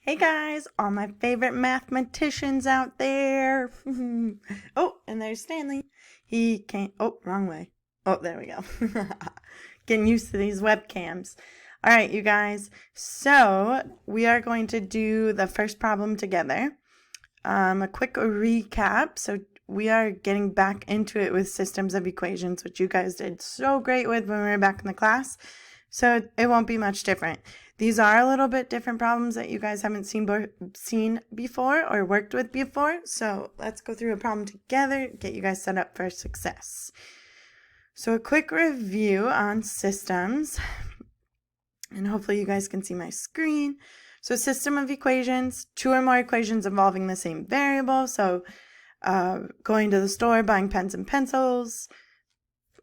Hey guys, all my favorite mathematicians out there. Oh, and there's Stanley. He can't. Oh, wrong way. Oh, there we go. Getting used to these webcams. All right, you guys. So we are going to do the first problem together. A quick recap. So we are getting back into it with systems of equations, which you guys did so great with when we were back in the class. So it won't be much different. These are a little bit different problems that you guys haven't seen before or worked with before. So let's go through a problem together, get you guys set up for success. So a quick review on systems, and hopefully you guys can see my screen. So system of equations, two or more equations involving the same variable. So going to the store, buying pens and pencils,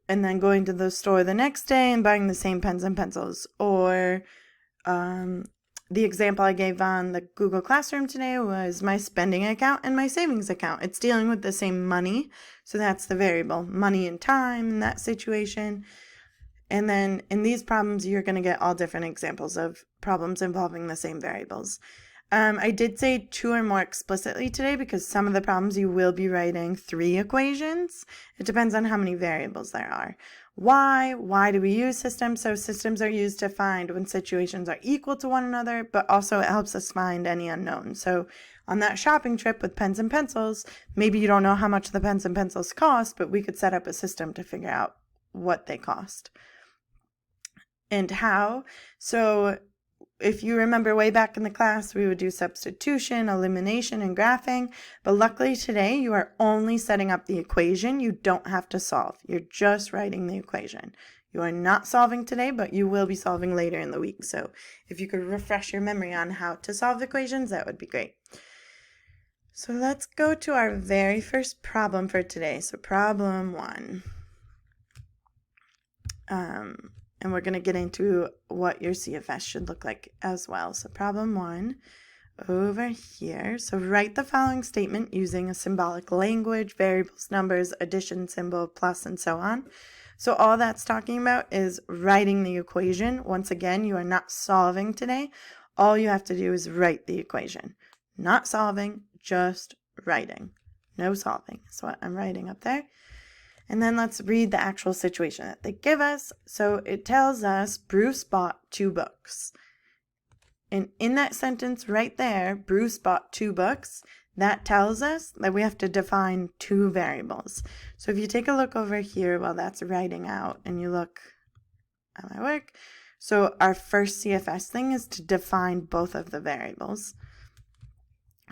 and then going to the store the next day and buying the same pens and pencils. Or the example I gave on the Google Classroom today was my spending account and my savings account. It's dealing with the same money, so that's the variable, money and time in that situation. And then in these problems, you're going to get all different examples of problems involving the same variables. I did say two or more explicitly today because some of the problems you will be writing 3 equations. It depends on how many variables there are. Why? Why do we use systems? So systems are used to find when situations are equal to one another, but also it helps us find any unknowns. So on that shopping trip with pens and pencils, maybe you don't know how much the pens and pencils cost, but we could set up a system to figure out what they cost. And how? So if you remember way back in the class, we would do substitution, elimination, and graphing. But luckily today, you are only setting up the equation. You don't have to solve. You're just writing the equation. You are not solving today, but you will be solving later in the week. So if you could refresh your memory on how to solve equations, that would be great. So let's go to our very first problem for today. So problem 1. And we're going to get into what your CFS should look like as well. So problem 1 over here. So write the following statement using a symbolic language, variables, numbers, addition symbol, plus, and so on. So all that's talking about is writing the equation. Once again, you are not solving today. All you have to do is write the equation. Not solving, just writing. No solving is what I'm writing up there. And then let's read the actual situation that they give us. So it tells us Bruce bought 2 books. And in that sentence right there, Bruce bought 2 books, that tells us that we have to define 2 variables. So if you take a look over here while that's writing out and you look at my work, so our first CFS thing is to define both of the variables.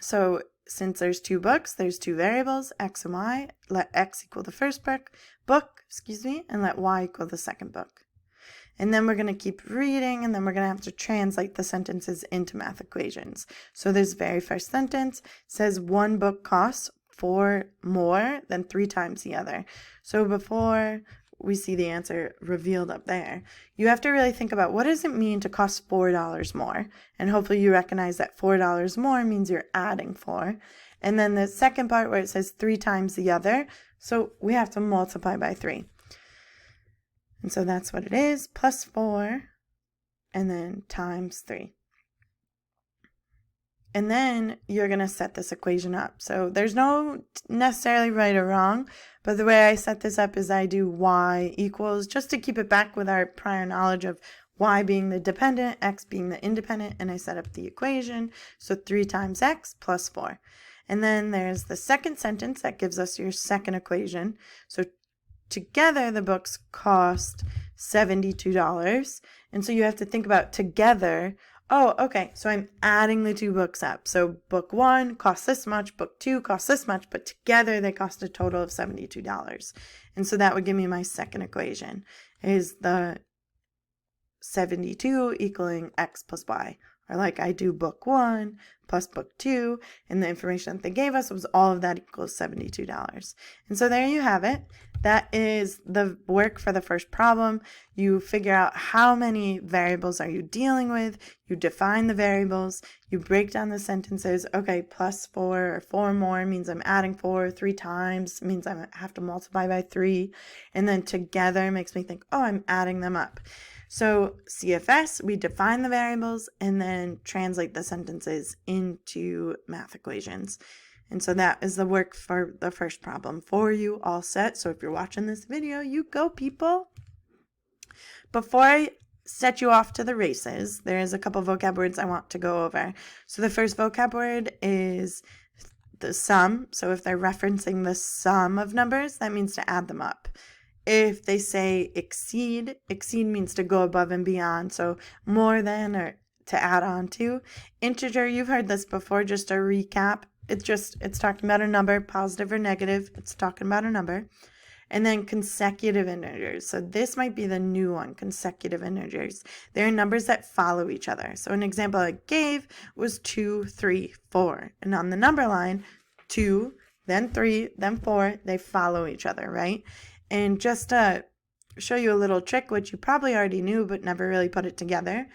So since there's 2 books, there's 2 variables, x and y. Let x equal the first book, and let y equal the second book. And then we're going to keep reading, and then we're going to have to translate the sentences into math equations. So this very first sentence says 1 book costs 4 more than 3 times the other. So before we see the answer revealed up there, you have to really think about what does it mean to cost $4 more? And hopefully you recognize that $4 more means you're adding 4. And then the second part where it says 3 times the other, so we have to multiply by 3. And so that's what it is, plus 4, and then times 3. And then you're going to set this equation up. So there's no necessarily right or wrong, but the way I set this up is I do y equals, just to keep it back with our prior knowledge of y being the dependent, x being the independent, and I set up the equation. So 3 times x plus 4. And then there's the second sentence that gives us your second equation. So together the books cost $72. And so you have to think about together. Oh, okay, so I'm adding the 2 books up. So book 1 costs this much, book 2 costs this much, but together they cost a total of $72. And so that would give me my second equation, is the 72 equaling x plus y. Or like I do book 1 plus book 2, and the information that they gave us was all of that equals $72. And so there you have it. That is the work for the first problem. You figure out how many variables are you dealing with, you define the variables, you break down the sentences. Okay, plus 4 or 4 more means I'm adding 4, 3 times means I have to multiply by 3, and then together makes me think, oh, I'm adding them up. So CFS, we define the variables and then translate the sentences into math equations. And so that is the work for the first problem for you, all set. So if you're watching this video, you go, people. Before I set you off to the races, there's a couple vocab words I want to go over. So the first vocab word is the sum. So if they're referencing the sum of numbers, that means to add them up. If they say exceed, exceed means to go above and beyond. So more than or to add on to. Integer, you've heard this before, just a recap. It's talking about a number, positive or negative. It's talking about a number. And then consecutive integers. So this might be the new one, consecutive integers. They're numbers that follow each other. So an example I gave was 2, 3, 4. And on the number line, 2, then 3, then 4, they follow each other, right? And just to show you a little trick, which you probably already knew but never really put it together,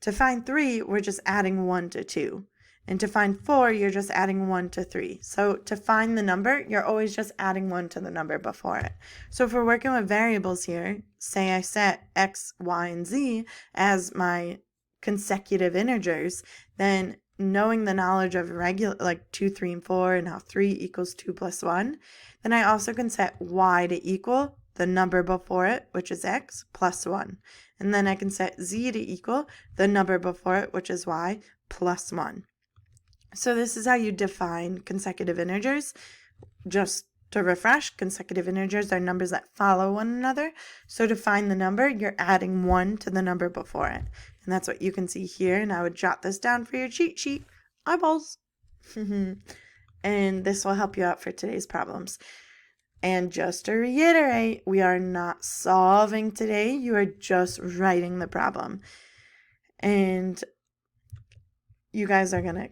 to find 3, we're just adding 1 to 2. And to find 4, you're just adding 1 to 3. So to find the number, you're always just adding 1 to the number before it. So if we're working with variables here, say I set x, y, and z as my consecutive integers, then knowing the knowledge of regular, like 2, 3, and 4, and how 3 equals 2 plus 1, then I also can set y to equal the number before it, which is x, plus 1. And then I can set z to equal the number before it, which is y, plus 1. So this is how you define consecutive integers. Just to refresh, consecutive integers are numbers that follow one another. So to find the number, you're adding 1 to the number before it. And that's what you can see here. And I would jot this down for your cheat sheet. Eyeballs. And this will help you out for today's problems. And just to reiterate, we are not solving today. You are just writing the problem. And you guys are going to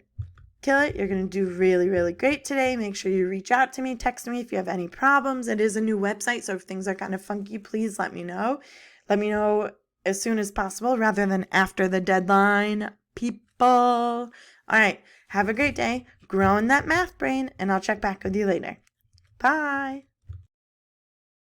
kill it. You're going to do really, really great today. Make sure you reach out to me, text me if you have any problems. It is a new website, so if things are kind of funky, please let me know. Let me know as soon as possible rather than after the deadline, people. All right, have a great day. Growing that math brain, and I'll check back with you later. Bye.